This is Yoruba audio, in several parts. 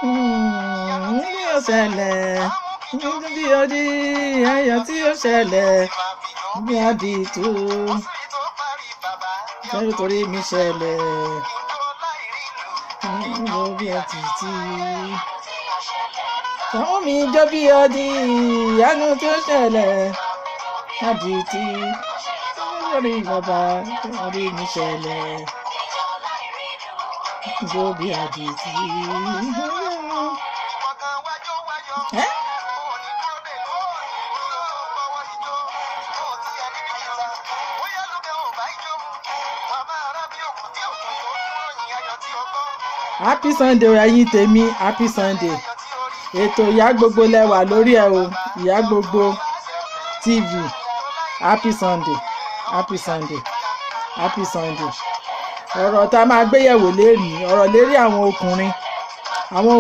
Bí ó ṣẹlẹ̀ bí odi ayọ̀ tí ó ṣẹlẹ̀ bí àdìtú ṣẹ́rí torí mi ṣẹlẹ̀ bí àtìtì àwọn mi jọ bí odi ìyanu tí ó ṣẹlẹ̀ àdìtì lórí bàbá orí mi ṣẹlẹ̀ jọ bí àdìtì. Happy Sunday ẹ̀yin tèmi, happy Sunday. Ètò ìyá gbogbo lẹ́wà lórí ẹ̀ o, ìyá gbogbo TV. Happy Sunday, happy Sunday, happy Sunday. Ọ̀rọ̀ tá a máa gbéyẹ̀wò lérí, ọ̀rọ̀ lérí àwọn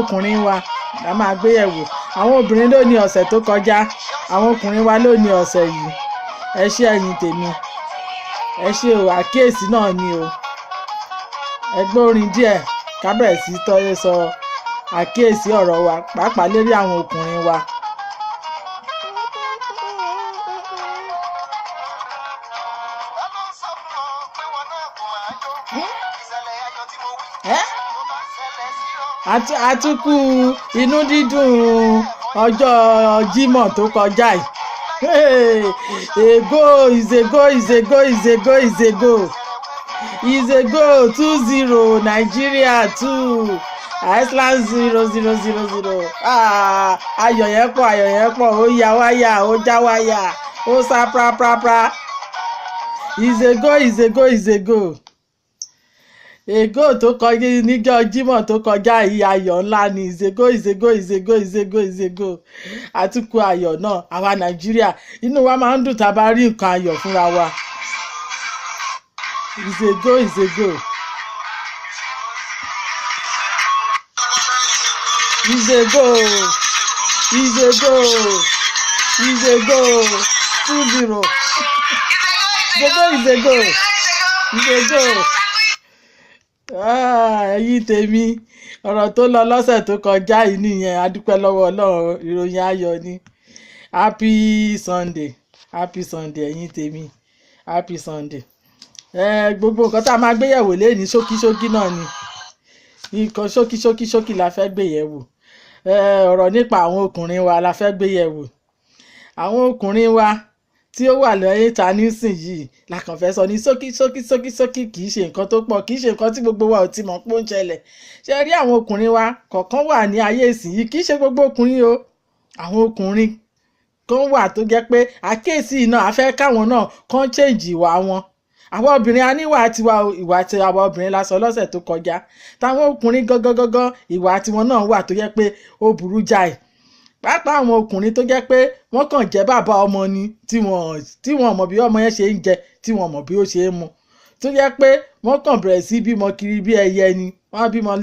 ọkùnrin wa la máa gbéyẹ̀wò. Àwọn obìnrin ló ní ọ̀sẹ̀ tó kọjá, àwọn ọkùnrin wa ló ní ọ̀sẹ̀ yìí. Ẹ ṣé ẹ̀yin tèmi, ẹ ṣé o, àkíyèsí náà ni o. Ẹ gbọ́ orin díẹ̀ ká bẹ̀rẹ̀ sí tọ́yẹ sọ àkíyèsí ọ̀rọ̀ wa pàápàá lérí àwọn ọkùnrin wa. Àtúkù inú dídùn ọjọ́ Jímọ̀ tó kọjá yìí. Is a goal 2-0 Nigeria 2 Iceland 0-0. Ayọ̀ yẹn pọ̀ ó ya wáyà ó já wáyà ó sá prapra. Is a goal. Ègò tó kọjá níjọ́ Jímọ̀ tó kọjá yìí ayọ̀ ńlá ni ìzégò. Àtúkù ayọ̀ náà àwa Nàìjíríà inú wa máa ń dùn tá a bá rí nǹkan ayọ̀ fúnra wa. Ìzégò. Ìzégò 2-0. Ìzégò. Ẹ̀yin tèmi, ọ̀rọ̀ tó lọ lọ́sẹ̀ tó kọjá yìí nìyẹn, a dúpẹ́ lọ́wọ́ Ọlọ́run, ìròyìn ayọ̀ ni. Happy Sunday ẹ̀yin tèmi, happy Sunday. Gbogbo nǹkan tá a máa gbéyẹ̀wò léni ṣókíṣókí náà ni, nǹkan ṣókíṣókí la fẹ́ gbéyẹ̀wò. Ọ̀rọ̀ nípa àwọn ọkùnrin wa la fẹ́ gbéyẹ̀wò. Àwọn ọkùnrin wa tí ó wà lẹ́yìn ta nísìnyìí la kàn fẹ́ sọ ní ṣókí kì í ṣe nǹkan tó pọ̀, kì í ṣe nǹkan tí gbogbo wa ò ti mọ̀ pé ó ń ṣẹlẹ̀. Ṣé rí àwọn ọkùnrin wa kọ̀ọ̀kan wà ní ayé ìsìnyìí, kì í ṣe gbogbo ọkùnrin o. Àwọn ọkùnrin kan wà tó jẹ́ pé àkíyèsí náà a fẹ́ káwọn náà kàn change ìwà wọn. Àwọn obìnrin a níwà tiwa, ìwà tí àwọn obìnrin la sọ lọ́sẹ̀ tó kọjá. Táwọn ọkùnrin gangan ìwà tiwọn náà wà tó jẹ́ pé ó burú jáì. Pàápàá àwọn ọkùnrin tó jẹ́ pé wọ́n kàn jẹ́ bàbá ọmọ ni tí wọ́n mọ̀ bí ọmọ yẹn ṣe ń jẹ, tí wọ́n mọ̀ bí ó ṣe ń mu. Tó jẹ́ pé wọ́n kàn bẹ̀rẹ̀ sí bímọ kiri bí ẹyẹ ni. Wọ́n á bímọ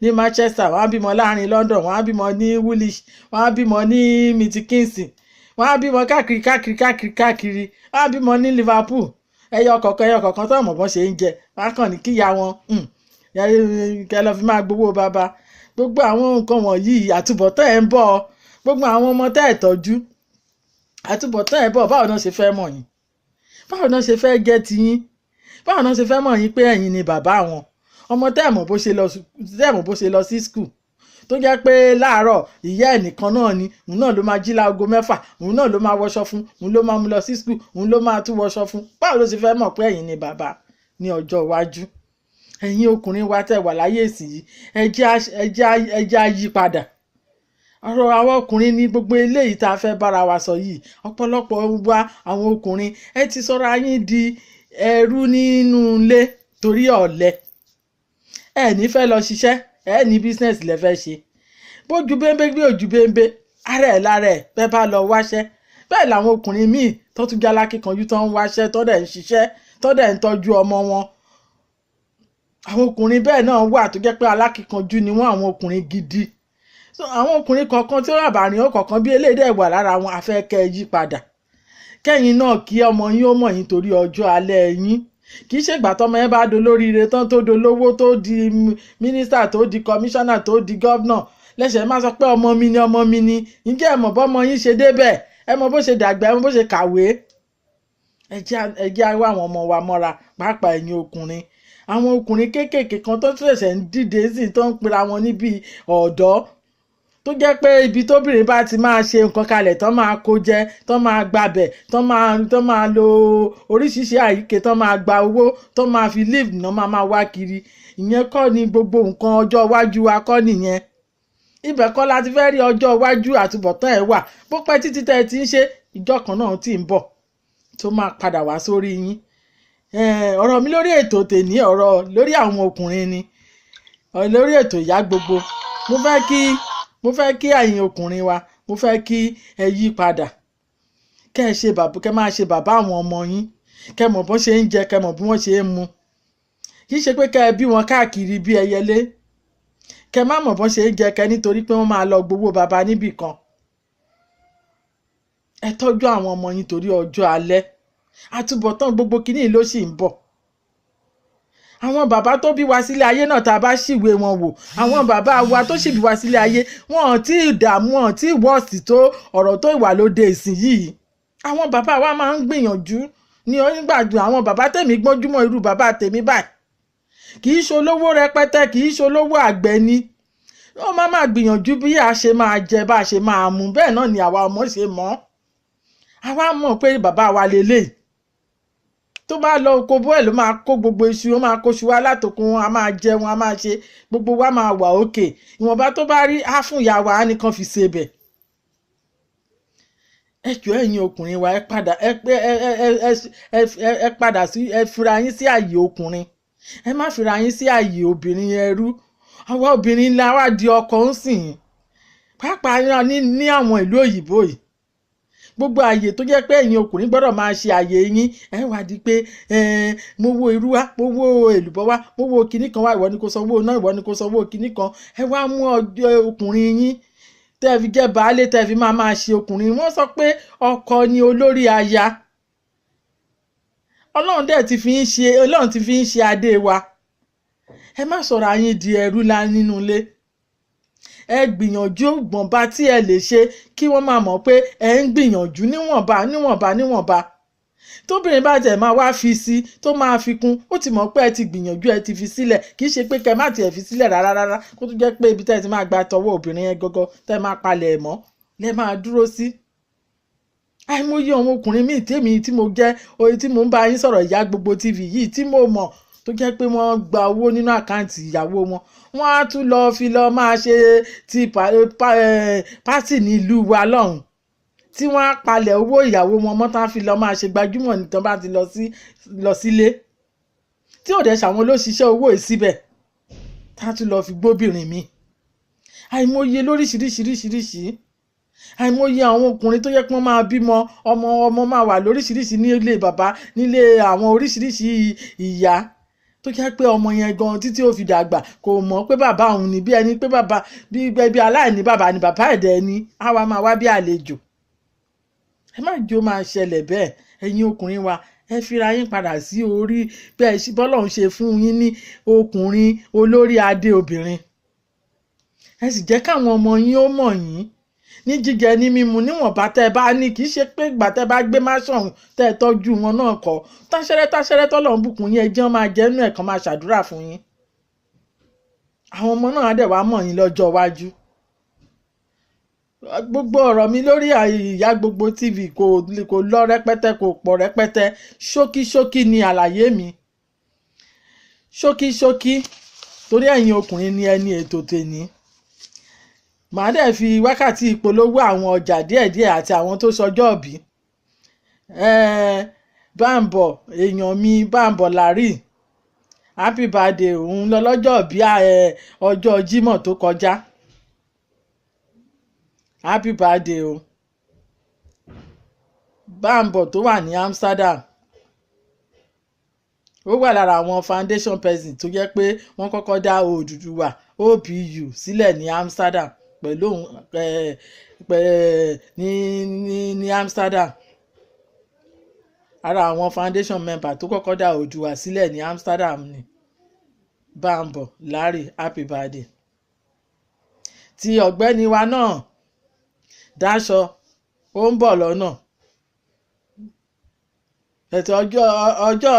ní Manchester, wọ́n á bímọ láàrin London, wọ́n á bímọ ní Woolwich, wọ́n á bímọ ní Milton, wọ́n á bímọ káàkiri, wọ́n á bímọ ní Liverpool. Ẹyọ kọ̀ọ̀kan tó mọ̀ bọ́n ṣe ń jẹ, wọ́n á kàn ní kíyà wọn kẹ́ lọ fi máa gbowó bàbá. Gbogbo àwọn nǹkan wọ̀nyí àtúbọ̀tán ẹ̀ ń bọ̀. Gbogbo àwọn ọmọ tẹ́ ẹ̀ tọ́jú àtúbọ̀tán ẹ̀ bọ̀. Báwo náà ṣe fẹ́ mọ̀ yín? Báwo náà ṣe fẹ́ jẹ́ tiyín? Báwo náà ṣe fẹ́ mọ̀ yín pé ẹ̀yin ni bàbá wọn? Ọmọ tẹ́ ẹ̀ mọ̀ bó ṣe lọ sí school, tó jẹ́ pé láàárọ̀ ìyá ẹ̀ nìkan náà ni, òun náà ló máa jí láago 6, òun náà ló máa wọṣọ fún, òun ló máa mú lọ sí school, òun ló máa tún wọṣọ fún. Báwo ló ṣe fẹ́ mọ̀ pé ẹ̀yin ni bàbá ní ọjọ́ iwájú? Ẹ̀yin ọkùnrin wa tẹ́ wà láyé ìsìn yìí, ẹ jẹ́ á yí padà. Ọ̀rọ̀ àwọn ọkùnrin ní gbogbo eléyìí tá a fẹ́ bára wa sọ yìí. Ọ̀pọ̀lọpọ̀ wa àwọn ọkùnrin ẹ ti sọra yín di ẹrú nínú ilé torí ọ̀lẹ. Ẹ ní fẹ́ lọ ṣiṣẹ́, ẹ ní business lẹ fẹ́ ṣe. Bójú bẹ́ńbẹ́ gbé ojú bẹ́ńbẹ́, ara ẹ̀ lára ẹ̀ bẹ́ẹ̀ bá lọ wáṣẹ́. Bẹ́ẹ̀ làwọn ọkùnrin míì tó tún jẹ́ alákíkanjú tó ń wáṣẹ́, tó dẹ̀ ń ṣiṣẹ́, tó dẹ̀ ń tọ́jú ọmọ wọn. Àwọn ọkùnrin bẹ́ẹ̀ náà wà tó jẹ́ pé alákíkanjú ni wọ́n, àwọn ọkùnrin gidi. So àwọn ọkùnrin kọ̀ọ̀kan tí ó ràbàrìn ó kọ̀ọ̀kan bí eléyìí wà lára wọn, afẹ́ kẹ́ ẹ yí padà. Kẹ́yìn náà kí ọmọ yín ó mọ̀ yín torí ọjọ́ alẹ́ yín. kì í ṣègbà tọmọ yẹn bá dolóríire tán tó dolówó tó di mínísítà tó di kọmíṣánná tó di gọ́vnà lẹ́sẹ̀ máa sọ pé ọmọ mi ni ọmọ mi ni. ǹjẹ́ ẹ mọ̀ bọ́mọ yín ṣe débẹ̀, ẹ mọ̀ bó ṣe dàgbà, ẹ mọ̀ bó ṣe kàwé. ẹ jẹ́ wá àwọn ọmọ wa mọ́ra, pàápàá ẹ̀yin ọkùnrin. àwọn ọkùnrin kéékèèké kan tó ṣẹ̀ṣẹ̀ ń dìde sí tó ń pera wọn níbi ọ̀dọ́, tó jẹ́ pé ibi tóbìnrin bá ti máa ṣe nǹkan kalẹ̀ tán máa kó jẹ, tán máa gbabẹ̀, tán máa lo oríṣiríṣi àyíké, tán máa gba owó, tán máa fi live náà máa wá kiri. ìyẹn kọ́ ni gbogbo nǹkan ọjọ́ iwájú wa kọ́ nìyẹn. ibẹ̀ kọ́ la ti fẹ́ rí ọjọ́ iwájú àtúbọ̀tán ẹ̀ wà. bó pẹ́ títí tẹ́ ẹ ti ń ṣe, ìjọ kan náà tí ń bọ̀ tó máa padà wá sórí yín. ọ̀rọ̀ mi lórí ètò tèmi, ọ̀rọ̀ lórí àwọn ọkùnrin ni, lórí ètò ìyá gbogbo. mo fẹ́ kí ẹ̀yin ọkùnrin wa, mo fẹ́ kí ẹ yí padà, kẹ́ máa ṣe bàbá àwọn ọmọ yín, kẹ́ mọ̀ bọ́n ṣe ń jẹ, kẹ́ mọ̀ bí wọ́n ṣe ń mu. kì í ṣe pé kẹ́ ẹ bí wọn káàkiri bí ẹyẹlé, kẹ́ má mọ̀ bọ́n ṣe ń jẹ kẹ́ nítorí pé wọ́n máa lọ gbowó baba níbì kan. ẹ tọ́jú àwọn ọmọ yín torí ọjọ́ alẹ́, àtúbọ̀tán gbogbo kìíní ló sì ń bọ̀. àwọn bàbá tó bí wa sílé ayé náà, tá a bá ṣìwé wọn wò, àwọn bàbá wa tó sì bí wa sílé ayé, wọn ò tí ì dààmú, wọn ò tí ì wọ́ọ̀sì tó ọ̀rọ̀ tó ìwà lóde ìsìn yìí. àwọn bàbá wa máa ń gbìyànjú ní onígbàdùn. àwọn bàbá tèmi gbọ́njúmọ́ irú bàbá tèmi báyìí, kì í ṣolówó rẹpẹtẹ, kì í ṣolówó àgbẹ̀ ni. ó máa gbìyànjú bí a ṣe máa jẹ, bá a ṣe máa mu. bẹ́ẹ̀ náà ni àwa ọmọ ṣe mọ̀. àwa mọ̀ pé bàbá wa lélẹ̀ tó bá lọ oko bó ẹ̀ ló máa kó gbogbo iṣu, ó máa kó iṣu wá látòkun, a máa jẹun, a máa ṣe gbogbo wa máa wà òkè. ìwọ̀nba tó bá rí á fún ìyá wa, á nìkan fi ṣe bẹ̀. ẹ jọ̀ọ́ ẹ̀yin ọkùnrin wa, ẹ padà sí, ẹ fira yín sí ààyè ọkùnrin, ẹ má fira yín sí ààyè obìnrin ẹrú. àwa obìnrin la wá di ọkọ ń sìn, pàápàá ní àwọn ìlú òyìnbó yìí. gbogbo ààyè tó jẹ́ pé ẹ̀yin ọkùnrin gbọ́dọ̀ máa ṣe ààyè yín, ẹ wá di pé mo wo irú wá, mo wo èlùbọ́ wá, mo wo kinní kan wá, ìwọ ni kò sanwó náà, ìwọ ni kò sanwó kinní kan. ẹ wá mú ọkùnrin yín tẹ́ fi jẹ́ baálé, tẹ́ fi máa ṣe ọkùnrin. wọ́n sọ pé ọkọ ni olórí aya. ọlọ́run ti fi ń ṣe adé wa. ẹ má sọ̀rọ̀ ayín di ẹrú nínú ilé. ẹ gbìyànjú gbọ̀nba tí ẹ lè ṣe, kí wọ́n máa mọ̀ pé ẹ ń gbìyànjú níwọ̀nba. tóbìnrin bá tẹ̀ máa wá fi sí, tó máa fi kún, ó ti mọ̀ pé ẹ ti gbìyànjú, ẹ ti fi sílẹ̀. kì í ṣe pé kẹ́ má tiẹ̀ fi sílẹ̀ rárá, kó tó jẹ́ pé ibi tẹ́ ẹ ti máa gba tọwọ́ obìnrin yẹn gọ́gọ́, tẹ́ ẹ máa palẹ̀ ẹ̀ mọ́, lẹ́ máa dúró sí. àìmọye àwọn ọkùnrin míì tí mo jẹ́ oye tí mo ń bá yín sọ̀rọ̀ Ìyá Gbogbo TV yìí, tí mo mọ̀ tó jẹ́ pé wọ́n gba owó nínú àkáǹtì ìyàwó wọn, wọ́n á tún fi lọ máa ṣe ti pátì nílùú wa lọ́hùn, tí wọ́n á palẹ̀ owó ìyàwó wọn mọ́, tán fi lọ máa ṣe gbajúmọ̀ nìkan bá ti lọ sílé, tí ò dẹ̀ ṣàwọn ló ṣiṣẹ́ owó yìí síbẹ̀, tá tún lọ fi gbóbìnrin mi. àìmọye lóríṣiríṣiríṣiríṣi, àìmọye àwọn ọkùnrin tó yẹ kí wọ́n máa bímọ, ọmọ máa wà lóríṣiríṣi nílé bàbá, nílé àwọn oríṣiríṣi ìyá, tó jẹ́ pé ọmọ yẹn gan títí ó fi dàgbà kò mọ̀ pé bàbá òun ni, bí ẹni pé bàbá bí aláìní bàbá ni bàbá ẹ̀dẹ̀ ni, á wá máa wá bí àlejò. ẹ má jẹ́ ó máa ṣẹlẹ̀ bẹ́ẹ̀. ẹ̀yin ọkùnrin wa, ẹ fira yín padà sí orí bẹ́ẹ̀ bọ́lọ́run ṣe fún yín ní ọkùnrin olórí adé obìnrin. ẹ sì jẹ́ káwọn ọmọ yín ó mọ̀ yín ní jíjẹ ní mímu níwọ̀nba tẹ́ ẹ bá ní. kì í ṣe pé ìgbà tẹ́ ẹ bá gbé máṣọ̀hún tẹ́ ẹ tọ́jú wọn náà kọ́. táṣẹ́rẹ́ tọ́lọ́run bùkún yín, ẹjẹ́ máa jẹ́ inú ẹ̀ kan máa ṣàdúrà fún yín. àwọn ọmọ náà á dẹ̀ wá mọ̀ yín lọ́jọ́ iwájú. gbogbo ọ̀rọ̀ mi lórí Ìyá Gbogbo TV kò lọ rẹpẹtẹ, kò pọ̀ rẹpẹtẹ. ṣókí ni àlàyé mi. ṣókí torí ẹ̀yin ọkùnrin ni ẹni ètò tèmi. màá dẹ̀ fi wákàtí ìpolówó àwọn ọjà díẹ̀díẹ̀ àti àwọn tó sọjọ́ òbí. Bámbọ̀ èèyàn mi, Bámbọ̀ Larry, happy birthday, òun lọ lọ́jọ́ òbí ọjọ́ Jímọ̀ tó kọjá. happy birthday o. Bámbọ̀ tó wà ní Amsterdam, ó wà lára àwọn foundation person tó jẹ́ pé wọ́n kọ́kọ́ dá Odùduwà OPU sílẹ̀ ní Amsterdam pẹ̀lú ní Amsterdam. ara àwọn foundation member tó kọ́kọ́ dá Oòduà sílẹ̀ ní Amsterdam ni Bámbọ̀ Larry happy birthday. Ti ọ̀gbẹ́ni wa náà Dáṣọ ó ń bọ̀ lọ́nà. Ètò ọjọ́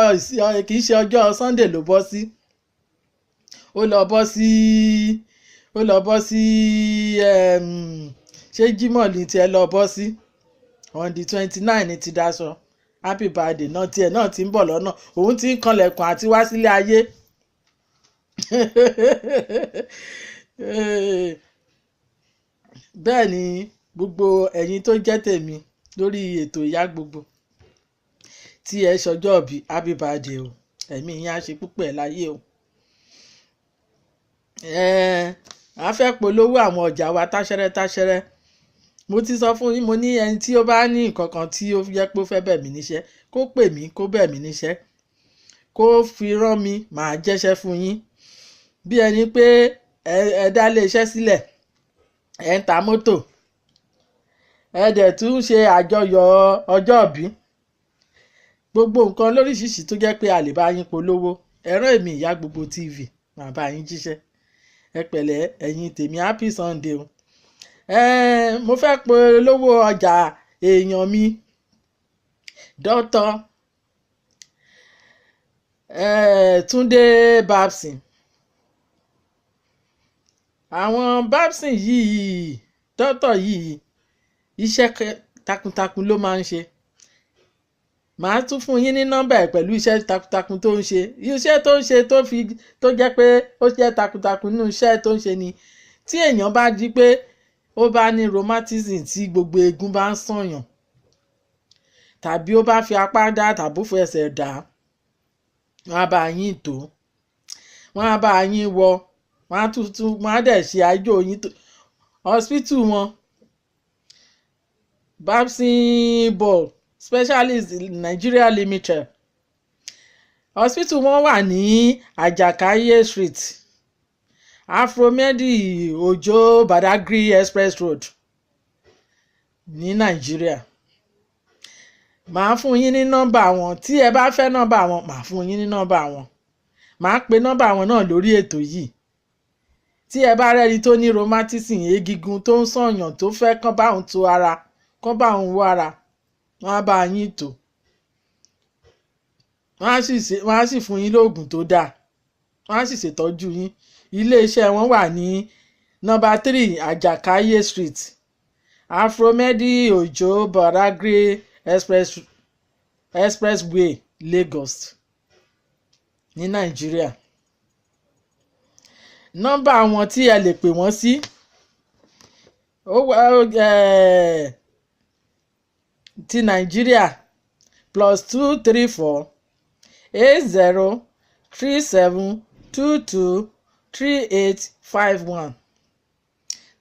kì í ṣe ọjọ́ Sunday ló bọ́ sí. Ó lọ bọ́ sí ṣé Jímọ̀ ní tiẹ̀ lọ bọ́ sí on the 29 ní ti Dáṣọ happy birthday náà tiẹ̀ náà ti ń bọ̀ lọ́nà òun ti ń kanlẹ̀kùn àti wá sílé ayé. Bẹ́ẹ̀ ni gbogbo ẹ̀yin tó jẹ́ tèmi lórí ètò ìyá gbogbo tí ẹ ṣọjọ́ ìbí happy birthday o, ẹ̀mí yín á ṣe púpọ̀ láyé o. A fẹ́ polówó àwọn ọjà wa táṣẹ́rẹ́. Mo ti sọ fún yín, mo ní ẹni tí ó bá ní nǹkan kan tí ó yẹ pé ó fẹ́ bẹ̀ mí níṣẹ́ kó pè mí kó bẹ̀ mí níṣẹ́ kó fi rán mi màá jẹ́ṣẹ́ fún yín. Bí ẹni pé ẹ dá ilé iṣẹ́ sílẹ̀ ẹ ń ta mọ́tò ẹ dẹ̀ tún ṣe àjọyọ̀ ọjọ́ ìbí, gbogbo nǹkan lóríṣìíríṣìí tó jẹ́ pé a lè bá yín polówó ẹ rán èmi ìyá gbogbo TV màá bá yín jíṣẹ́. Ẹ pẹ̀lẹ́ ẹ̀yin tèmi happy Sunday o. Mo fẹ́ polówó ọjà èèyàn mi Dr. Túndé Babson. Àwọn Babson yìí dọ́tọ̀ yìí iṣẹ́ takuntakun ló máa ń ṣe. Màá tún fún yín ní nọ́mbà ẹ̀ pẹ̀lú iṣẹ́ takuntakun tó ń ṣe. Iṣẹ́ tó ń ṣe tó jẹ́ pé ó jẹ́ takuntakun nínú iṣẹ́ tó ń ṣe ni tí èèyàn bá di pé ó bá ní rheumatism tí gbogbo eegun bá ń sànyàn tàbí ó bá fi apá dá tàbí ó fi ẹsẹ̀ dá, wọ́n á bá yín tó, wọ́n á bá yín wọ, wọ́n á dẹ̀ ṣe àjò yín tó. Hospital wọn Babson Ball Specialist Nigeria Limited. Hospital wọn wà ní Àjàkáyé Street Afromedi Ojo Badagry Express Road ní Nàìjíríà. Màá fún yín ní nọ́mbà wọn tí ẹ bá fẹ́ nọ́mbà wọn màá fún yín ní nọ́mbà wọn. Màá pe nọ́mbà wọn náà lórí ètò yìí. Tí ẹ bá rẹ́ni tó ní rheumatism egungun tó ń sànyàn tó fẹ́ kán bá òun tó ara kán bá òun wọ ara, wọ́n á bá yín tó. Wọ́n á sì fún yín lóògùn tó dáa, wọ́n á sì ṣètọ́jú yín. Ilé-iṣẹ́ wọn wà ní nọ́mbà 3 Àjàkáyé Street Afromedi Ojo Badagry Expressway Lagos ní Nàìjíríà. Nọ́mbà wọn tí ẹ lè pè wọ́n sí ti Nàìjíríà +234 8037223851.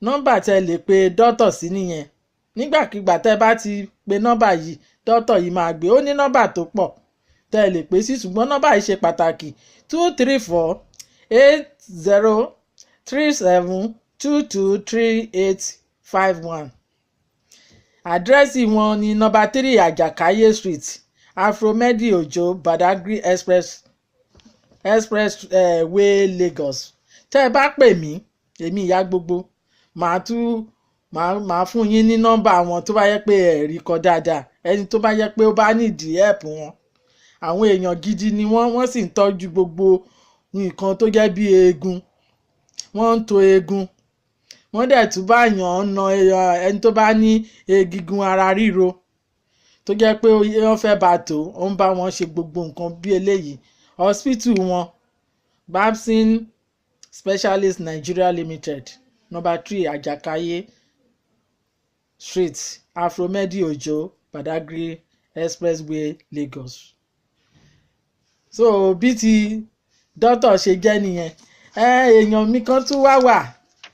Nọ́mbà tẹ lè pe dọ́tọ̀ sí nìyẹn. Nígbàkigbà tẹ bá ti pe nọ́mbà yìí dọ́tọ̀ yìí máa gbé. Ó ní nọ́mbà tó pọ̀ tẹ lè pè sí ṣùgbọ́n nọ́mbà yìí ṣe pàtàkì 234 8037223851. Àdírẹ́sì wọn ní nọ́mbà 3 Àjàkáyé Street Afromedi Ojo Badagry Expressway Lagos. Tẹ́ ẹ bá pè mí èmi ìyá gbogbo màá fún yín ní nọ́mbà wọn tó bá yẹ pé ẹ̀rí kọ dáadáa. Ẹni tó bá yẹ pé ó bá nídìí help wọn. Àwọn èèyàn gidi ni wọ́n sì ń tọ́jú gbogbo nǹkan tó jẹ́ bí eegun. Wọ́n ń to eegun, wọ́n dẹ̀ tún bá yàn na ẹni tó bá ní egungun ara ríro tó jẹ́ pé wọ́n fẹ́ bá tó ó ń bá wọn ṣe gbogbo nǹkan bí eléyìí. Hospital wọn Babson Specialist Nigeria Limited nọ́mbà 3 Àjàkáyé Street Afromedi Ojo Badagry Expressway Lagos. So bí ti dọ́tọ̀ ṣe jẹ́ nìyẹn. Èèyàn mi kan tún wà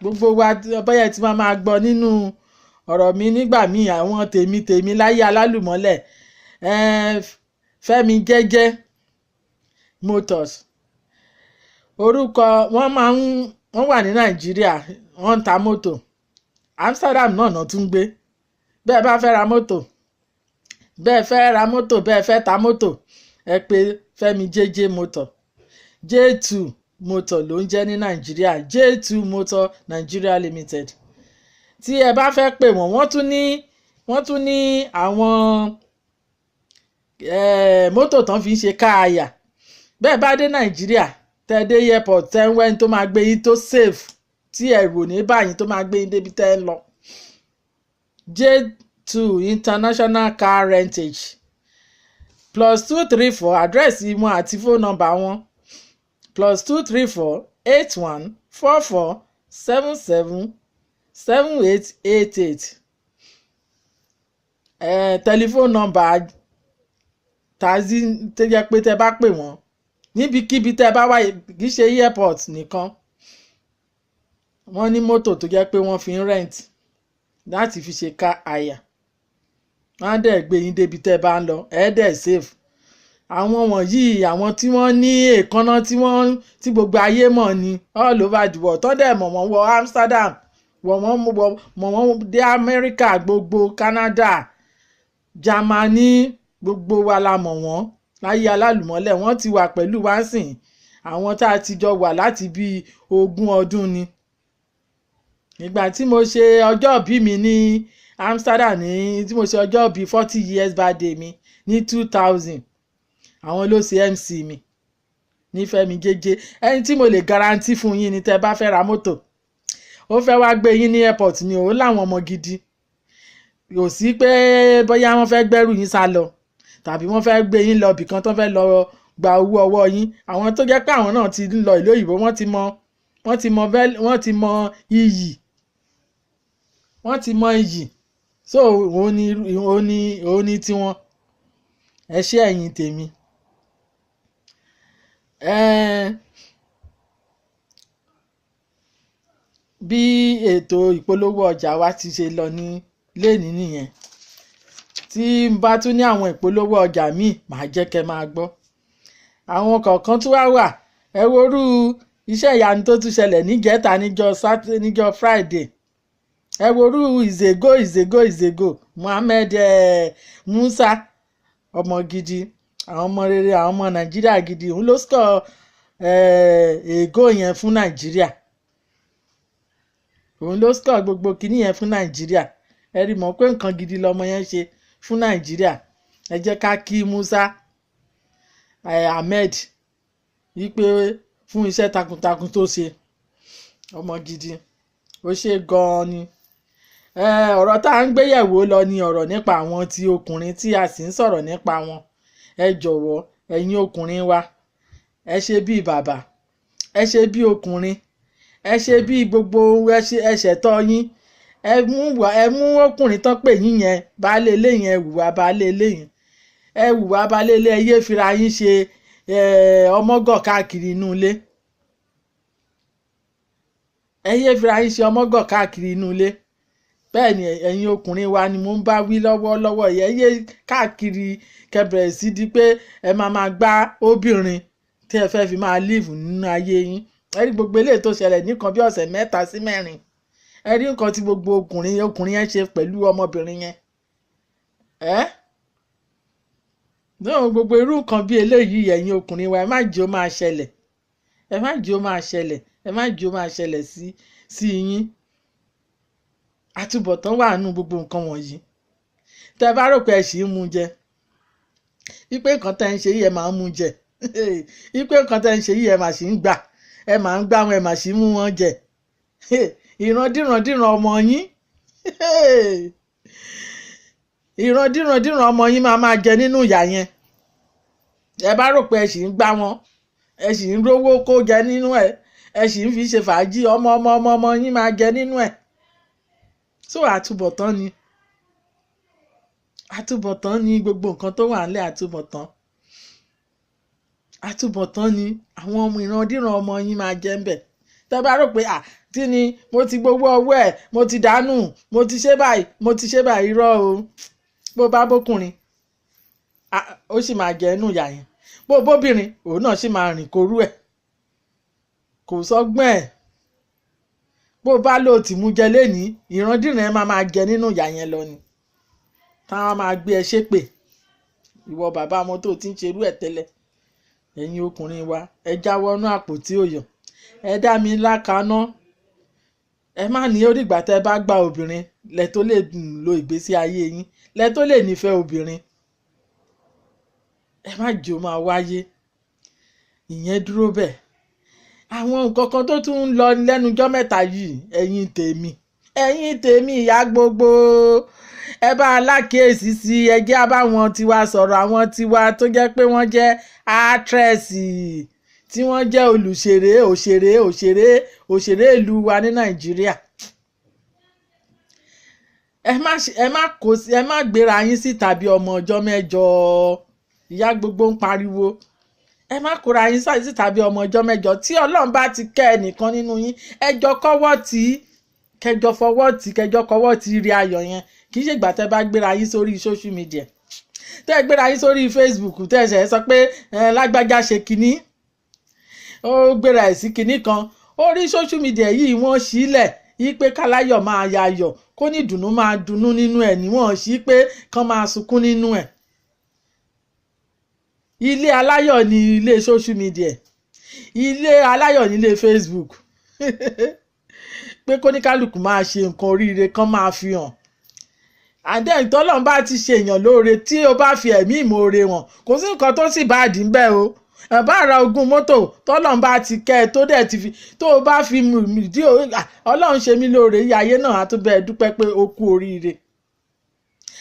gbogbo wa bóyá tí máa gbọ́ nínú ọ̀rọ̀ mi nígbà míì àwọn tèmi láyé alálùmọ́lẹ̀. Fẹ́mi Jẹ́jẹ́ Motors orúkọ wọ́n wà ní Nàìjíríà, wọ́n ń ta mọ́tò. Amsterdam náà tún gbé. Bẹ́ẹ̀ bá fẹ́ ra mọ́tò bẹ́ẹ̀ fẹ́ ra mọ́tò bẹ́ẹ̀ fẹ́ ta mọ́tò ẹ pè Fẹ́mi JJ Motor. J2 Motor ló ń jẹ́ ní Nàìjíríà, J2 Motor Nigeria Limited. Tí ẹ bá fẹ́ pè wọ́n, wọ́n tún ní àwọn mọ́tò tán fi ń ṣe káàyà. Bẹ́ẹ̀ bá dé Nàìjíríà tẹ́ dé airport tẹ́ ń wẹ́ni tó máa gbé yín tó safe tí ẹ̀rù ò ní báyìí tó máa gbé yín débi tẹ́ ń lọ. J2 International Car Rentage +234 àdírẹ́sì wọn àti fóònù nọ́mbà wọn +234 81 44 77 7888. Tẹlifóònù nọ́mbà tàzí tó jẹ́ pé tẹ́ bá pè wọ́n níbikíbi tẹ́ bá wáyé, kì í ṣe airport nìkan. Wọ́n ní mọ́tò tó jẹ́ pé wọ́n fi ń rent láti fi ṣe ká àyà. Wọ́n á dẹ̀ gbé yín débi tẹ́ bá ń lọ, ẹ̀ dẹ̀ safe. Àwọn wọ̀nyí àwọn tí wọ́n ní èékánná tí gbogbo ayé mọ̀ ní all over the world, tọ́ dẹ̀ mọ̀ wọ́n wọ Amsterdam, mọ̀ wọ́n dé America, gbogbo Canada, Germany, gbogbo wa la mọ̀ wọ́n láyé alálùmọ́lẹ̀. Wọ́n ti wà pẹ̀lú wa sìn. Àwọn tá a ti jọ wà láti bíi 20 ọdún ni. Ìgbà tí mo ṣe ọjọ́ ìbí mi ní Amsterdam tí mo ṣe ọjọ́ ìbí 40 years birthday mi ní 2000, àwọn ló ṣe MC mi ní Fẹ́mi JJ. Ẹni tí mo lè guarantee fún yín ni tẹ́ bá fẹ́ ra mọ́tò, ó fẹ́ wá gbé yín ní airport ni ó láwọn ọmọ gidi. Kò sí pé bóyá wọ́n fẹ́ gbẹ́rù yín sá lọ tàbí wọ́n fẹ́ gbé yín lọ ibìkan tó fẹ́ lọ gba owó ọwọ́ yín. Àwọn tó jẹ́ pé àwọn náà ti lọ ìlú òyìnbó, wọ́n ti mọ iyì, wọ́n ti mọ iyì. So òun ni tiwọn. Ẹ ṣé ẹ̀yin tèmi. Bí ètò ìpolówó ọjà wa ti ṣe lọ ní lénìí nìyẹn. Tí n bá tún ní àwọn ìpolówó ọjà míì màá jẹ́ kẹ́ máa gbọ́. Àwọn kọ̀ọ̀kan tún wà ẹ worú iṣẹ́ ìyanu tó tún ṣẹlẹ̀ níjẹta níjọ́ Friday. Ẹ worú ìzègò Mohammed Musa, ọmọ gidi, àwọn ọmọ rere, àwọn ọmọ Nàìjíríà gidi. Òun ló score ègò yẹn fún Nàìjíríà. Òun ló score gbogbo kinní yẹn fún Nàìjíríà. Ẹ rí mọ̀ pé nǹkan gidi lọmọ yẹn ṣe fún Nàìjíríà. Ẹ jẹ́ ká kí Musa Ahmed wípé fún iṣẹ́ takuntakun tó ṣe. Ọmọ gidi, ó ṣe gan-an ni. Ọ̀rọ̀ tá à ń gbéyẹ̀wò lọ ni ọ̀rọ̀ nípa àwọn tí ọkùnrin tí a sì ń sọ̀rọ̀ nípa wọn. Ẹ jọ̀wọ́ ẹ̀yin ọkùnrin wa, ẹ ṣe bíi bàbá, ẹ ṣe bíi ọkùnrin, ẹ ṣe bíi gbogbo ẹ ṣẹ̀tọ́ yín. Ẹ mú ọkùnrin tán pè yín yẹn baálé ilé yẹn, ẹ hùwà baálé ilé yẹn, ẹ hùwà baálé ilé, ẹ yé fira yín ṣe ọmọgọ̀ káàkiri inú ilé. Ẹ yé fira yín ṣe ọmọgọ̀ káàkiri inú ilé. Bẹ́ẹ̀ ni ẹ̀yin ọkùnrin wa ni mo ń bá wí lọ́wọ́lọ́wọ́. Ẹ yé káàkiri kẹbẹ̀rẹ̀ sí di pé ẹ máa gbá obìnrin tí ẹ fẹ́ fi máa live nínú ayé yín. Ẹ rí gbogbo eléyìí tó ṣẹlẹ̀ nìkan bí ọ̀sẹ̀ 3 sí 4. Ẹ rí nǹkan tí gbogbo ọkùnrin yẹn ṣe pẹ̀lú ọmọbìnrin yẹn. Náà gbogbo irú nǹkan bí eléyìí ẹ̀yin ọkùnrin wa, ẹ má jẹ́ ó máa ṣẹlẹ̀. Ẹ má jẹ́ ó máa ṣẹlẹ̀. Ẹ má jẹ́ ó máa ṣẹlẹ̀ sí yín. Àtúbọ̀tán wà nínú gbogbo nǹkan wọ̀nyí. Tẹ́ bá rò pé ẹ ṣì ń mu jẹ, wípé nǹkan tẹ́ ń ṣe yìí ẹ máa ń mu jẹ, wípé nǹkan tẹ́ ń ṣe yìí ẹ máa ṣì ń gbà, ẹ máa ń gbà wọn, ẹ máa ṣì ń mú wọn jẹ. Ìrandíran ọmọ yín, ìrandíran ọmọ yín máa jẹ nínú ìyà yẹn. Ẹ bá rò pé ẹ ṣì ń gbà wọn, ẹ ṣì ń rówó kó jẹ nínú ẹ, ẹ ṣì ń fi ṣe fàájì, ọmọ yín máa jẹ nínú ẹ. So àtúbọ̀tán ni gbogbo nǹkan tó wà nílẹ̀. Àtúbọ̀tán ni àwọn ìrandíran ọmọ yín máa jẹ ń bẹ̀. Tẹ́ bá rò pé tí ni mo ti gbowó ọwọ́ ẹ̀, mo ti dànù, mo ti ṣe báyìí, irọ́ o. Bó bá bókùnrin ó sì máa jẹ inú ìyà yẹn. Bó bóbìnrin òun náà sì máa rìn korú ẹ̀, kò sọ́gbọ́n ẹ̀. Bó bá lò tí mú jẹ lénìí, ìrandíran ẹ máa jẹ nínú ìyà yẹn lọ ni. Táwọn máa gbé ẹ ṣépè ìwọ bàbá wọn tó ti ń ṣerú ẹ̀ tẹ́lẹ̀. Ẹ̀yin ọkùnrin wa ẹ jáwọ́ nú àpótí òyàn, ẹ dá mi lákaná. Ẹ má ní ó dìgbà tẹ́ bá gba obìnrin lẹ tó lè lo ìgbésí ayé yín, lẹ tó lè nífẹ̀ẹ́ obìnrin. Ẹ má jẹ́ ó máa wáyé. Ìyẹn dúró bẹ́ẹ̀. Àwọn nǹkan kan tó tún ń lọ lẹ́nujọ́ mẹ́ta yìí, ẹ̀yin tèmi ìyá gbogbo, ẹ bá alákèésí sí ẹjẹ́ àbáwọn tiwa sọ̀rọ̀, àwọn tiwa tó jẹ́ pé wọ́n jẹ́ átrẹ́sì, tí wọ́n jẹ́ òṣèré ìlú wa ní Nàìjíríà. Ẹ má gbéra yín sí tàbí ọmọ ọjọ́ mẹ́jọ. Ìyá gbogbo ń pariwo. Ẹ má kóra yín sí tàbí ọmọ ọjọ́ mẹ́jọ. Tí Ọlọ́run bá ti kẹ́ ẹnìkan nínú yín, ẹjọ́ kọ́wọ́ tí kẹjọ fọwọ́ tí kẹjọ kọ́wọ́ tí rí ayọ̀ yẹn. Kì í ṣe ìgbà tẹ́ bá gbéra yín sórí social media, tẹ́ gbéra yín sórí Facebook, tẹ́ ṣe sọ pé lágbájá ṣe kinní, ó gbéra ẹ̀ sí kinní kan. Orí social media yìí wọ́n sílẹ̀ yí pé káláyọ̀ máa yayọ̀, kó ní ìdùnnú máa dunnú nínú ẹ̀, níwọ̀n sí pé kán máa sunkún nínú ẹ̀. Ilé aláyọ̀ ni ilé social media, ilé aláyọ̀ ni ilé Facebook. Pé kóníkálùkù máa ṣe nǹkan oríire kan máa fi hàn. And then tọ́lọ́run bá ti ṣe èèyàn lóore, tí o bá fi ẹ̀mí ìmoore hàn, kò sí nǹkan tó sì bá dì ń bẹ́ẹ̀ o. Ẹ bá ra ogún mọ́tò tọ́lọ́run bá ti kẹ́ ẹ tó dẹ̀ ti fi, tó o bá fi dí Ọlọ́run ṣe mí lóore, ayé náà á tún bẹ́ẹ̀ dúpẹ́ pé o kú oríire.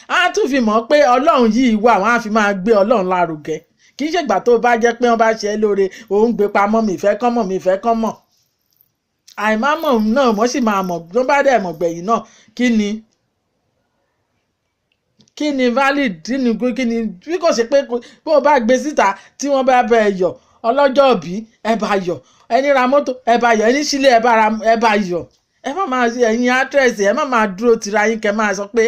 Á tún fi mọ̀ pé Ọlọ́run yìí wà, wọ́n á fi máa gbé Ọlọ́run lárugẹ. Kì í ṣègbà tó bá jẹ́ pé wọ́n bá ṣe é lóore, òun gbé pamọ́, mi fẹ́ kán mọ̀. Àìmámọ̀ náà wọ́n sì máa mọ̀, tó bá dẹ̀ mọ̀ gbẹ̀yìn náà kí ni valid, kí ni bí kò ṣe pé bó o bá gbé síta tí wọ́n bá bẹ ẹ yọ̀, ọlọ́jọ́ òbí ẹ bá yọ̀, ẹni ra mọ́tò ẹ bá yọ̀, ẹni sílé ẹ bá yọ̀. Ẹ má máa ṣe ẹ̀yin actress, ẹ má máa dúró tira yín kẹ́ máa sọ pé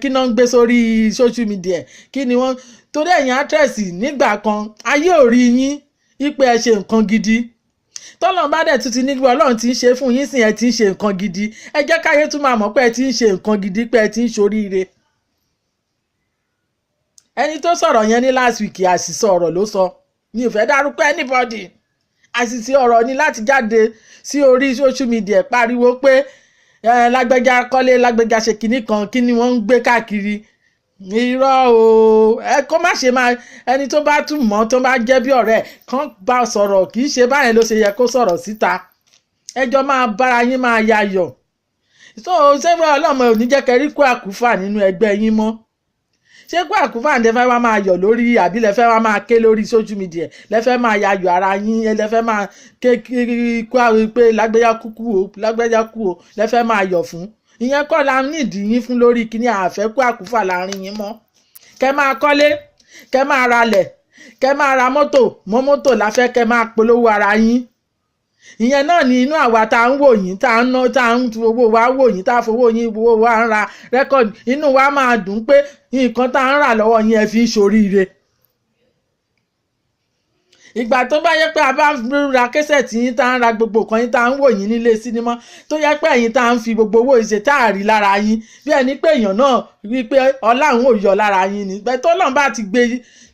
kí náà ń gbé sórí social media, kí ni wọ́n, torí ẹ̀yin actress nígbà kan ayé ò rí yín wípé ẹ ṣe nǹkan gidi. Tọ́lọ́run bá dẹ̀ tún ti nígbà Ọlọ́run ti ń ṣe fún yín, sìn ẹ ti ń ṣe nǹkan gidi. Ẹ jẹ́ káyé tún máa mọ̀ pé ẹ ti ń ṣe nǹkan gidi, pé ẹ ti ń ṣoríire. Ẹni tó sọ̀rọ̀ yẹn ní last week, àṣìṣe ọ̀rọ̀ ló sọ, mi ò fẹ́ dárúkọ anybody. Àṣìṣe ọ̀rọ̀ ni láti jáde sí orí social media pariwo pé lágbẹ́já kọ́lé, lágbẹ́já ṣe kinní kan, kí ni wọ́n ń gbé káàkiri. Irọ́ o, ẹ kó má ṣe máa, ẹni tó bá tún mọ̀ tó bá jẹ́ bí ọ̀rẹ́ kan bá sọ̀rọ̀, kì í ṣe báyẹn ló ṣe yẹ kó sọ̀rọ̀ síta. Ẹjọ́ máa bára yín máa yayọ̀. So ṣé Ọlọ́run ò ní jẹ́ kẹrí kú àkúfà nínú ẹgbẹ́ yín mọ́? Ṣé kú àkúfà ń fẹ́ wá máa yọ̀ lórí, àbí lẹ fẹ́ wá máa ké lórí social media, lẹ fẹ́ máa yayọ̀ ara yín, lẹ fẹ́ máa ké kú àwọn pé lágbẹ́já kú o, lẹ fẹ́ máa yọ̀ fún? Ìyẹn kọ́ la nídìí yín fún lórí kíní àfẹ́kù àkúfà láàrin yín mọ́. Kẹ́ máa kọ́lé, kẹ́ máa ralẹ̀, kẹ́ máa ra mọ́tò láfẹ́, kẹ́ máa polówó ara yín. Ìyẹn náà ni inú àwa tá ń wò yín, tá ń fowó wa wò yín, tá fowó yín owó wa ń ra rẹ́kọ̀dì, inú wa máa dùn pé nǹkan tá ń rà lọ́wọ́ yín ẹ fi ń ṣoríire. Ìgbà tó bá yẹ pé a bá ra késẹ̀tì yín, tá ń ra gbogbo nǹkan yín, tá ń wò yín nílé sinimá, tó yẹ pé ẹ̀yin tá ń fi gbogbo owó ìṣe tá a rí lára yín, bí ẹni pé èèyàn náà rí pé Ọlọ́run ò yọ lára yín ni. Bẹ́ẹ̀ tó Ọlọ́run bá ti gbé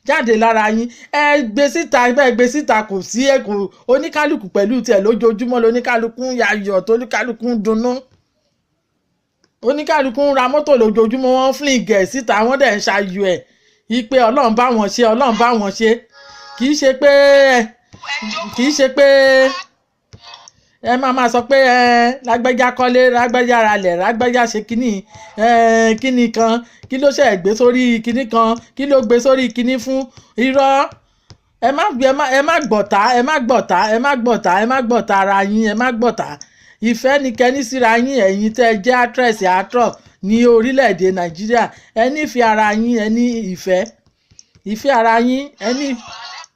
jáde lára yín, ẹ gbé síta, bẹ́ẹ̀ gbé síta, kò sí ẹ̀kọ́ oníkálukú pẹ̀lú tiẹ̀ lójoojúmọ́, lóníkálukú ń yayọ̀, tó oníkálukú ń dunnú. Oníkálukú ń ra mọ́tò lójoojúmọ́, wọ́n fling ẹ̀ síta, wọ́n dẹ̀ ń ṣayọ̀ ẹ̀ yí pé Ọlọ́run bá wọn ṣe. Kì í ṣe pé ẹ máa sọ pé lágbẹ́já kọ́lé, lágbẹ́já ralẹ̀, lágbẹ́já ṣe kinní kan, kí ló ṣe gbé sórí kinní kan, kí ló gbé sórí kinní fún. Irọ́, ẹ má gbọ̀tá ara yín, ẹ má gbọ̀tá. Ìfẹ́ ni kẹ́ni síra yín, ẹ̀yin tẹ́ jẹ́ actress actor ní orílẹ̀-èdè Nàìjíríà. Ẹ nífẹ̀ẹ́ ara yín, ẹ ní ìfẹ́ ara yín,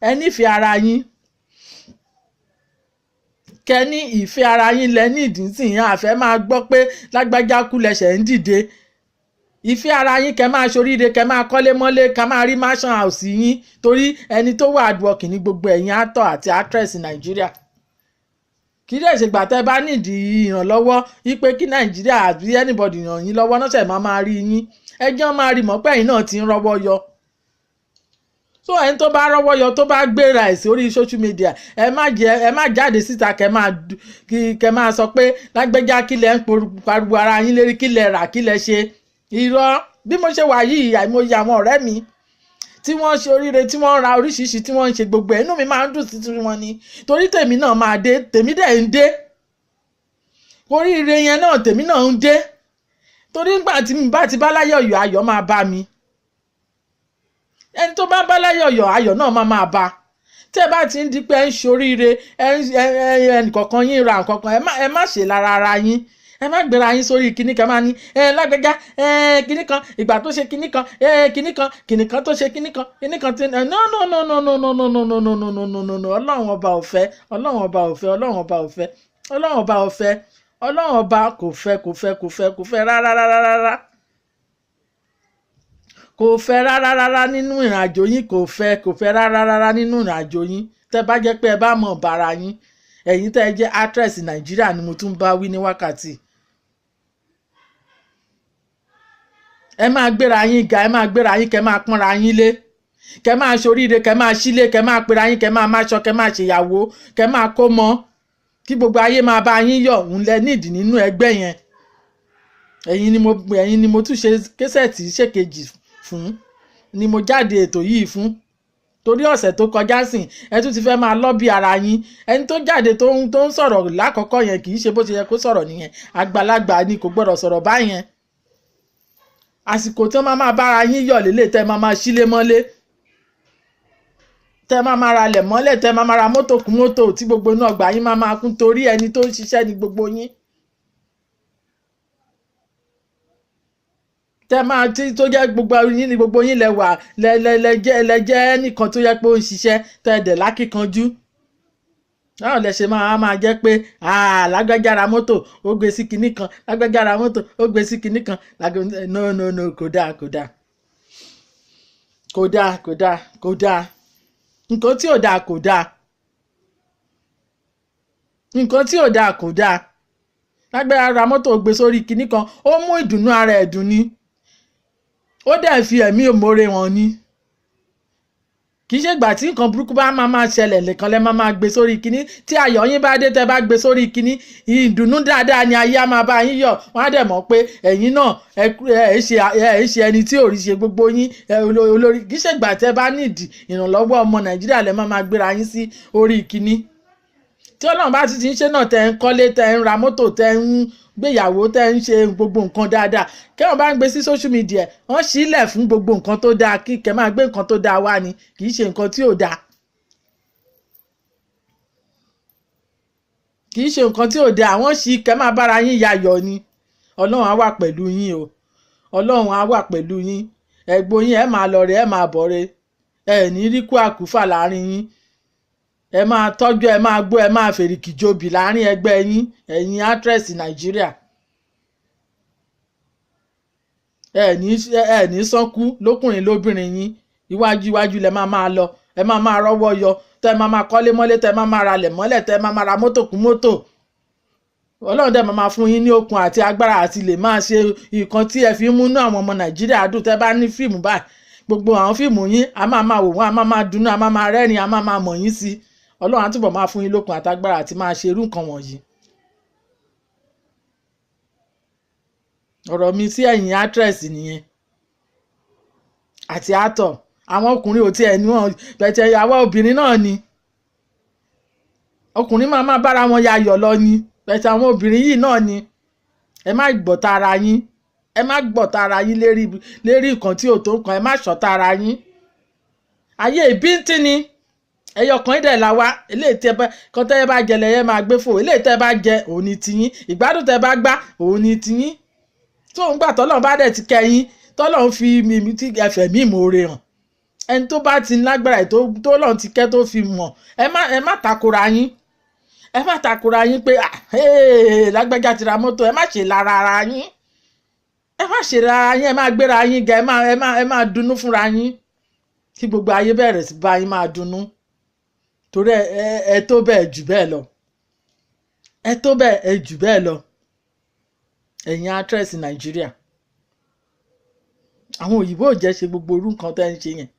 ẹ nífẹ̀ẹ́ ara yín. Kẹ́ni ìfẹ́ ara yín lẹ́ní ìdínsìn yẹn, àfẹ́ máa gbọ́ pé lágbájá kú lẹ́sẹ̀ ń dìde. Ìfẹ́ ara yín, kẹ́ máa ṣoríire, kẹ́ máa kọ́lé mọ́lé, kẹ́ máa rí mansion house yín, torí ẹni tó wà àdúọ̀kì ní gbogbo ẹ̀yin actor àti actress Nàìjíríà. Kì í dẹ̀ ṣègbà tẹ́ bá nídìí ìrànlọ́wọ́ wípé kí Nàìjíríà àbí anybody ràn yín lọ́wọ́ náà ṣẹ̀ máa rí yín. Ẹjọ́ máa rí mọ́ pé ẹ̀yin náà ti ń rọ́wọ́ yọ. so ẹni tó bá rọ́wọ́ yọ tó bá gbéra ẹ̀ sí orí social media ẹ má jáde síta kẹ máa sọ pé lágbẹ́já kílẹ̀ ń pariwo ara yín lérí kílẹ̀ rà kílẹ̀ ṣe irọ́. Bí mo ṣe wà yìí àìmọye àwọn ọ̀rẹ́ mi tí wọ́n ṣe oríire tí wọ́n ra oríṣiríṣi tí wọ́n ń ṣe gbogbo ẹ̀ inú mi máa ń dùn sí wọn ni torí tèmi náà máa dé tèmi dẹ̀ ń dé oríire yẹn náà tèmi náà ń dé torí nígbà tí mi bá ti bá láyọ̀ yọ̀ ayọ̀ máa bá mi ẹni tó bá bá láyọ̀ yọ̀ ayọ̀ náà máa bá tẹ́ bá ti ń di pé ẹ ń ṣoríire ẹnìkọ̀ọ̀kan yín ra nǹkan kan ẹ má ṣe lára ara yín ẹ má gbéra yín sórí kinní kan máa ní lágbẹ́já kinní kan ìgbà tó ṣe kinní kan kinní kan tó ṣe kinní kan tí no ọlọ́run ọba ò fẹ́ ọlọ́run ọba ò fẹ́ ọlọ́run ọba ò fẹ́ ọlọ́run ọba ò fẹ́ ọlọ́run ọba kò fẹ́ rárá kò fẹ́ rárá nínú ìrìnàjò yín kò fẹ́ rárá nínú ìrìnàjò yín tẹ́ bá jẹ́ pé ẹ bá mọ̀ bára yín ẹ̀yin tẹ́ ẹ jẹ́ actress Nàìjíríà ni mo tún bá wí ní wákàtí. Ẹ máa gbéra yín ga ẹ máa gbéra yín kẹ máa pọ́nra yín lé kẹ máa ṣoríire kẹ máa sílé kẹ máa pera yín kẹ máa máṣọ kẹ máa ṣèyàwó kẹ máa kó mọ kí gbogbo ayé máa bá yín yọ̀ ń lẹ nídìí nínú ẹgbẹ́ yẹn. Ẹ̀yin ni mo tún ṣe késẹ̀tì ṣèkejì fún ni mo jáde ètò yìí fún torí ọ̀sẹ̀ tó kọjá sìn ẹ tún ti fẹ́ máa lọ́bì ara yín ẹni tó jáde tó ń sọ̀rọ̀ lákọ̀ọ́kọ́ yẹn kì í ṣe bó ṣe yẹ kó sọ̀rọ̀ nìyẹn àgbàlagbà ni kò gbọ́dọ̀ sọ̀rọ̀ báyẹn àsìkò tí wọ́n máa bára yín yọ̀ lélẹ̀ tẹ́ máa sílé mọ́lé tẹ́ máa ra lẹ̀ mọ́lẹ̀ tẹ́ máa ra mọ́tò kún mọ́tò tí gbogbo inú ọgbà yín máa kún torí ẹni tó ń ṣiṣẹ́ ni gbogbo yín tẹ́ máa tí tó jẹ́ gbogbo yín ni gbogbo yín lẹ́wà lẹ́jẹ́ nìkan tó yẹ pé ó ń ṣiṣẹ́ tẹ́ dẹ̀ lákìkanjú báwo lẹ ṣe máa jẹ́ pé lágbájá ra mọ́tò ó gbé sí kinní kan lágbájá ra mọ́tò ó gbé sí kinní kan no kò dáa nǹkan tí ò dáa kò dáa nǹkan tí ò dáa kò dáa lágbájá ra mọ́tò ó gbé sórí kinní kan ó mú ìdùnnú ara ẹ̀ dùn ni ó dẹ̀ fi ẹ̀mí òmóore wọn ni kì í ṣe ìgbà tí nǹkan burúkú bá máa ṣẹlẹ̀ nìkan lẹ́ máa gbé sórí kinní tí ayọ̀ yín bá dé tẹ́ bá gbé sórí kinní ìdùnnú dáadáa ni ayé á máa bá yín yọ̀ wọ́n á dẹ̀ mọ̀ pé ẹ̀yin náà ẹ ṣe ẹni tí ò rí ṣe gbogbo yín olórí kì í ṣe ìgbà tẹ́ bá nídìí ìrànlọ́wọ́ ọmọ Nàìjíríà lẹ́ máa gbéra yín sí orí kinní tí Ọlọ́run bá ti ń ṣe náà tẹ́ ń kọ́lé tẹ́ ń ra mọ́tò tẹ́ ń gbéyàwó tẹ́ ń ṣe gbogbo nǹkan dáadáa kẹ́wọ̀n bá ń gbé sí social media wọ́n sílẹ̀ fún gbogbo nǹkan tó dáa kí kẹ́ máa gbé nǹkan tó dáa wá ni kì í ṣe nǹkan tí ò dáa kì í ṣe nǹkan tí ò dáa wọ́n sì kẹ́ máa bára yín yayọ̀ ni Ọlọ́run á wà pẹ̀lú yín o Ọlọ́run á wà pẹ̀lú yín ẹ̀gbọ́n yín ẹ máa lọ rẹ ẹ máa bọ̀ rẹ ẹ ní rí kú àkúfà láàrin yín ẹ máa tọ́jú ẹ máa gbó ẹ máa fèrèkì jobi láàrin ẹgbẹ́ yín ẹ̀yin actress Nàìjíríà ẹ ní sánkú lókùnrin lóbìnrin yín iwájú lẹ máa lọ ẹ máa rọ́wọ́ yọ tẹ máa kọ́lé mọ́lé tẹ máa ra lẹ̀ mọ́lẹ̀ tẹ máa ra mọ́tò kún mọ́tò Ọlọ́run dẹ̀ máa fún yín ní okun àti agbára àti lè máa ṣe nǹkan tí ẹ fi ń múnú àwọn ọmọ Nàìjíríà dùn tẹ bá ní fíìmù báyìí gbogbo àwọn fíìmù yín a máa wò wọ́n a máa dunnú a máa rẹ́rìn a máa mọ̀ yín sí Ọlọ́run á túbọ̀ máa fún yín lókun àtagbára àti máa ṣe irú nǹkan wọ̀nyí. Ọ̀rọ̀ mi sí ẹ̀yin actress nìyẹn àti actor àwọn ọkùnrin ò tiẹ̀ ní wọn bẹ̀tẹ̀ ìyàwó obìnrin náà ni ọkùnrin máa bára wọn yayọ̀ lọ ni bẹ̀tẹ̀ àwọn obìnrin yìí náà ni ẹ má gbọ̀ta ara yín ẹ má gbọ̀ta ara yín lérí nǹkan tí ò tó nǹkan ẹ má ṣọ̀tá ara yín ayé ìbíntín ni ẹyọ kan dẹ̀ la wá eléyìí tẹ́ bá kan tẹ́ bá jẹ lẹ́yẹ máa gbé fò eléyìí tẹ́ bá jẹ òun ni tiyín ìgbádùn tẹ́ bá gbá òun ni tiyín tó ń gbà tọ́lọ́run bá dẹ̀ ti kẹ́yìn tọ́lọ́run fi mímí tí ẹfẹ̀ mí ìmoore hàn ẹni tó bá ti lágbára tó lọ́run ti kẹ́ tó fi mọ̀ ẹ má takora yín ẹ má takora yín pé lágbájá ti ra mọ́tò ẹ má ṣe lára ara yín ẹ má ṣe lára yín ẹ má gbéra yín ga ẹ má dunnú fúnra yín kí gbogbo ayé bẹ̀rẹ̀ sí bá yín máa dunnú torí ẹ tó bẹ́ẹ̀ jù bẹ́ẹ̀ lọ ẹ tó bẹ́ẹ̀ ẹ jù bẹ́ẹ̀ lọ ẹ̀yin actress Nàìjíríà àwọn òyìnbó ò jẹ́ ṣe gbogbo orú nǹkan tẹ́ ń ṣe yẹn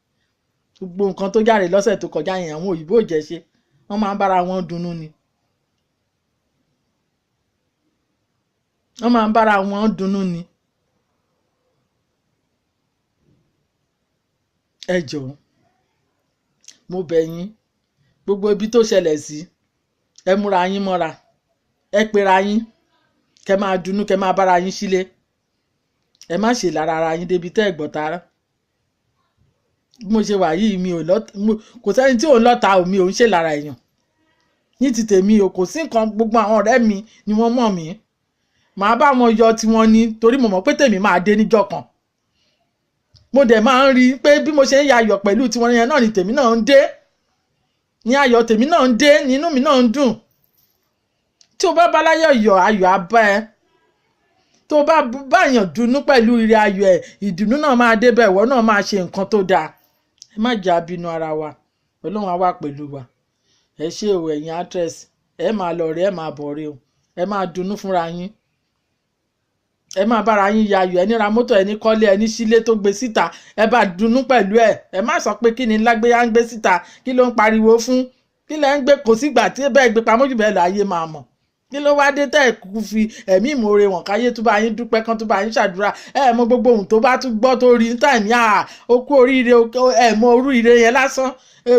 gbogbo nǹkan tó jáde lọ́sẹ̀ tó kọjá yẹn àwọn òyìnbó ò jẹ́ ṣe wọ́n máa ń bára wọn dunnú ni. wọ́n máa ń bára wọn dunnú ni. ẹ jọ̀ọ́ mo bẹ̀ yín gbogbo ibi tó ṣẹlẹ̀ sí ẹ múra yín mọ́ra ẹ pera yín kẹ máa dunnú kẹ máa bára yín sílé ẹ má ṣe lára ara yín débi tẹ́ ẹ gbọ́ tara. bí mo ṣe wà yìí mi ò kò sẹ́ni tí òun lọ́ta mi ò ń ṣe lára èèyàn ní ti tèmi o kò sí nǹkan gbogbo àwọn ọ̀rẹ́ mi ni wọ́n mọ̀ mí màá bá wọn yọ tiwọn ni torí mo mọ̀ pé tèmi máa dé níjọ́ kan mo dẹ̀ máa ń rí i pé bí mo ṣe ń yayọ̀ pẹ̀lú tiwọn yẹn náà ni tèmi náà ń dé ní ayọ̀ tèmi náà ń dé nínú mi náà ń dùn tí o bá bá láyọ̀ yọ̀ ayọ̀ á bá ẹ tó bá báyàn dunnú pẹ̀lú ire ayọ̀ ẹ̀ ìdùnnú náà máa débẹ̀ ìwọ náà máa ṣe nǹkan tó dáa ẹ má jà bínú ara wa Ọlọ́run á wà pẹ̀lú wa ẹ ṣé o ẹ̀yin actress ẹ máa lọ rí ẹ máa bọ̀ rí o ẹ máa dunnú fúnra yín ẹ máa bára yín yayọ̀ ẹ ní ra mọ́tò ẹ ní kọ́lé ẹ ní sílé tó gbé síta ẹ bá dunnú pẹ̀lú ẹ má sọ pé kí ni lágbéyà ń gbé síta kí ló ń pariwo fún kí lẹ ń gbé kò sígbà tí bẹ́ẹ̀ gbé pamọ́ jù bẹ́ẹ̀ lọ ayé máa mọ̀ kí ló wá dé tẹ́ ẹ̀ kúkú fi ẹ̀mí ìmoore wọn káyé tó bá yín dúpẹ́ kan tó bá yín ṣàdúrà mọ gbogbo ohun tó bá tún gbọ́ tó rí ní táìmì ó kú oríire mọ oríire yẹn lásán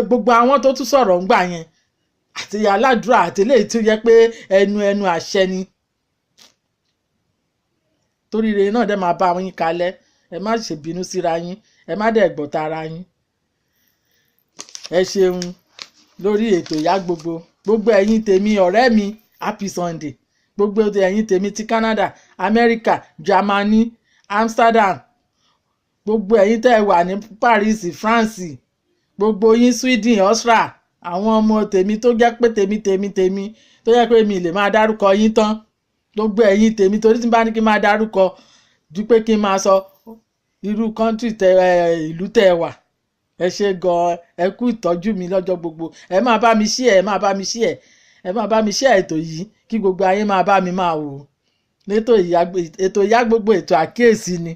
gbogbo àwọn tó tún sọ̀rọ̀ ń gbà yẹn àti aládùúrà àti eléyìí tó yẹ pé ẹnu àṣẹ ni toríire náà dẹ̀ máa bá yín kalẹ̀ ẹ má ṣe bínú síra yín ẹ má dẹ̀ gbọ́ta ara yín ẹ ṣeun lórí ètò ìyá gbogbo ẹ̀yin tèmi ọ̀rẹ́ mi happy Sunday gbogbo ẹ̀yin tèmi ti Canada America Germany Amsterdam gbogbo ẹ̀yin tẹ́ ẹ wà ní Paris France gbogbo yín Sweden Austria àwọn ọmọ tèmi tó jẹ́ pé tèmi tó jẹ́ pé mi lè máa dárúkọ yín tán gbogbo ẹ̀yin tèmi torí tí n bá ní kí n máa dárúkọ ju pé kí n máa sọ irú country ìlú tẹ́ ẹ wà ẹ ṣé gan ẹ kú ìtọ́jú mi lọ́jọ́ gbogbo ẹ máa bá mi share ẹ máa bá mi share ẹ máa bá mi share ètò yìí kí gbogbo ayé máa bá mi máa wò ètò ìyá gbogbo ètò àkíyèsí ni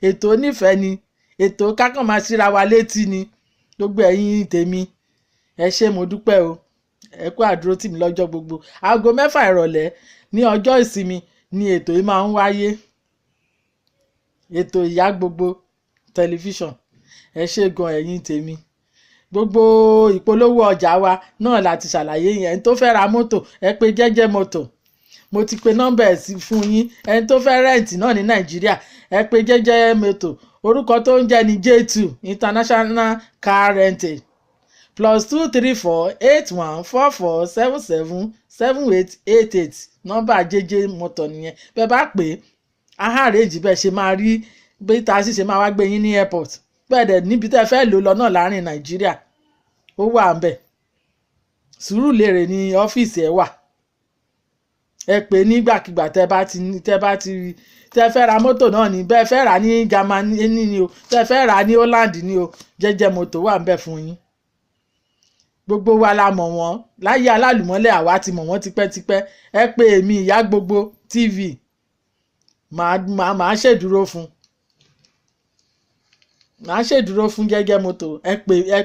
ètò onífẹ̀ẹ́ ni ètò kákan máa síra wa létí ni gbogbo ẹ̀yin tèmi ẹ ṣé mo dúpẹ́ o ẹ kú àdúró tì mí lọ́jọ́ gbogbo aago 6 ìrọ̀lẹ́ ní ọjọ́ ìsinmi ni ètò yìí máa ń wáyé ètò ìyá gbogbo tẹlifíṣàn ẹ ṣé gan ẹ̀yin tèmi gbogbo ìpolówó ọjà wa náà láti ṣàlàyé yẹn ẹni tó fẹ́ ra mọ́tò ẹ pè jẹ́jẹ́ mọ́tò mo ti pe nọ́mbà ẹ̀ sí fún yín ẹni tó fẹ́ rẹ́ǹtì náà ní Nàìjíríà ẹ pè jẹ́jẹ́ mọ́tò orúkọ tó ń jẹ́ ní J2 International Car Rental +234 81 44 77 7888 nọ́mbà jẹ́jẹ́ mọ́tò nìyẹn bẹ́ẹ̀ bá pè é ahárèjì bẹ́ẹ̀ ṣe máa rí bí taxi ṣe máa wá gbé yín ní airport bẹ́ẹ̀ dẹ̀ níbi tẹ́ fẹ́ lò lọ náà láàrin Nàìjíríà ó wà ń bẹ̀ Sùúrùlérè ní ọ́fíìsì ẹ̀ wà ẹ pè nígbàkigbà tẹ́ fẹ́ ra mọ́tò náà ní bẹ́ẹ̀ fẹ́ rà ní Germany ni o tẹ́ fẹ́ rà ní Holland ni o jẹ́jẹ́ mọ́tò wà ń bẹ̀ fún yín gbogbo wa la mọ̀ wọ́n láyé alálùmọ́lẹ̀ àwa ti mọ̀ wọ́n tipẹ́tipẹ́ ẹ pè èmi ìyá gbogbo TV màá ṣèdúró fún jẹ́jẹ́ mọ́tò ẹ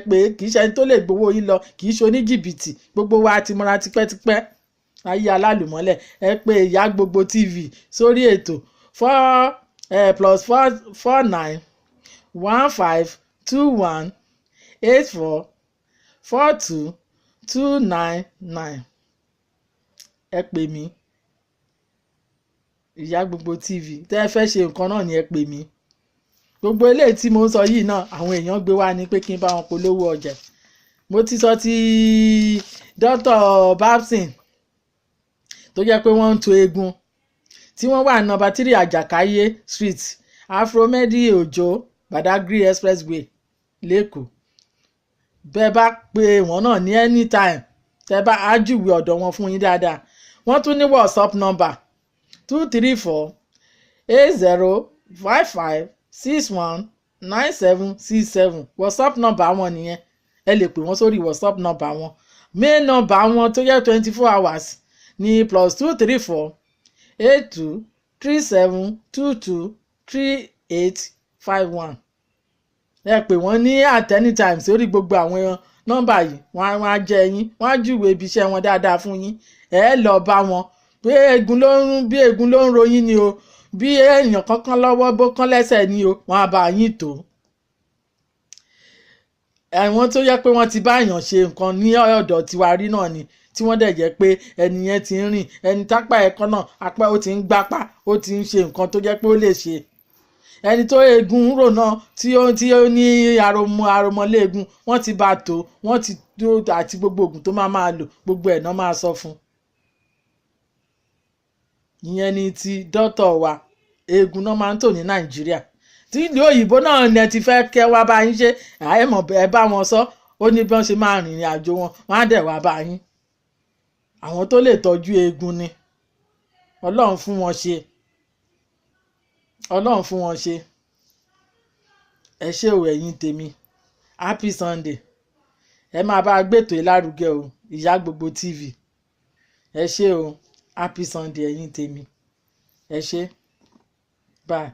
pè kì í ṣe ẹni tó lè gbowó yín lọ kì í ṣe oníjìbìtì gbogbo wa ti mọ́ra tipẹ́tipẹ́ ayé alálùmọ́lẹ̀ ẹ pè ìyá gbogbo TV sórí ètò +49 15 21 84 42 299 ẹ pè mí ìyá gbogbo TV tẹ́ ẹ fẹ́ ṣe nǹkan náà ni ẹ pè mí gbogbo eléyìí tí mo ń sọ yìí náà àwọn èèyàn gbé wá ní pé kí n bá wọn polówó ọjà mo ti sọ ti Dr. Babson tó jẹ́ pé wọ́n ń to eegun tí wọ́n wà nọ́mbà 3 Àjàkáyé Street Afromedi Òjó Badagry Expressway lẹ́kọ̀ọ́ bẹ́ẹ̀ bá pè wọ́n náà ní anytime tẹ́ bá ájúwe ọ̀dọ̀ wọn fún yín dáadáa wọ́n tún ní WhatsApp number 234 8055 619767 WhatsApp number wọn nìyẹn ẹ lè pè wọ́n sórí WhatsApp number wọn main number wọn tó yẹ 24 hours ní +234 82 37 22 3851 ẹ pè wọ́n ní at any time sórí gbogbo àwọn nọ́mbà yìí wọ́n á jẹ yín, wọ́n á júwèé ibi iṣẹ́ wọn dáadáa fún yín. ẹ lọ bá wọn bí egun ló ń ròyìn ni o, bí èèyàn kankan lọ́wọ́ bó kán lẹ́sẹ̀ ni o, wọ́n á bá yín tó. àwọn tó yẹ pé wọ́n ti bá èèyàn ṣe nǹkan ní ọ̀dọ̀ tiwa rí náà ni, tí wọ́n dẹ̀ jẹ́ pé ẹni yẹn ti ń rìn, ẹni tápá ẹ̀kọ́ náà apá ó ti ń gbápá, ó ti ń ṣe nǹkan tó jẹ́ pé ó lè ṣe. ẹni tó eegun rò náà tí ó ní aromọléegun, wọ́n ti bá tó, wọ́n ti tó àti gbogbo oògùn tó máa lò gbogbo ẹ̀ náà máa sọ fún. ìyẹn ni ti dọ́tọ̀ wa eegun náà máa ń tò ní Nàìjíríà. tí ìlú òyìnbó náà ni ẹ ti fẹ́ kẹ́ wá bá yín ṣe àìmọ̀ ẹ bá wọn sọ, ó ní bí wọ́n ṣe máa rìnrìn àjò wọn, wọ́n á dẹ̀ wá bá yín. àwọn tó lè tọ́jú eegun ni, Ọlọ́run fún wọn ṣe, Ọlọ́run fún wọn ṣe. ẹ ṣé o ẹ̀yin tèmi, happy Sunday. ẹ máa bá a gbètò ìlárugẹ o, Ìyá Gbogbo TV. ẹ ṣé o, happy Sunday ẹ̀yin tèmi. ẹ ṣé, bye.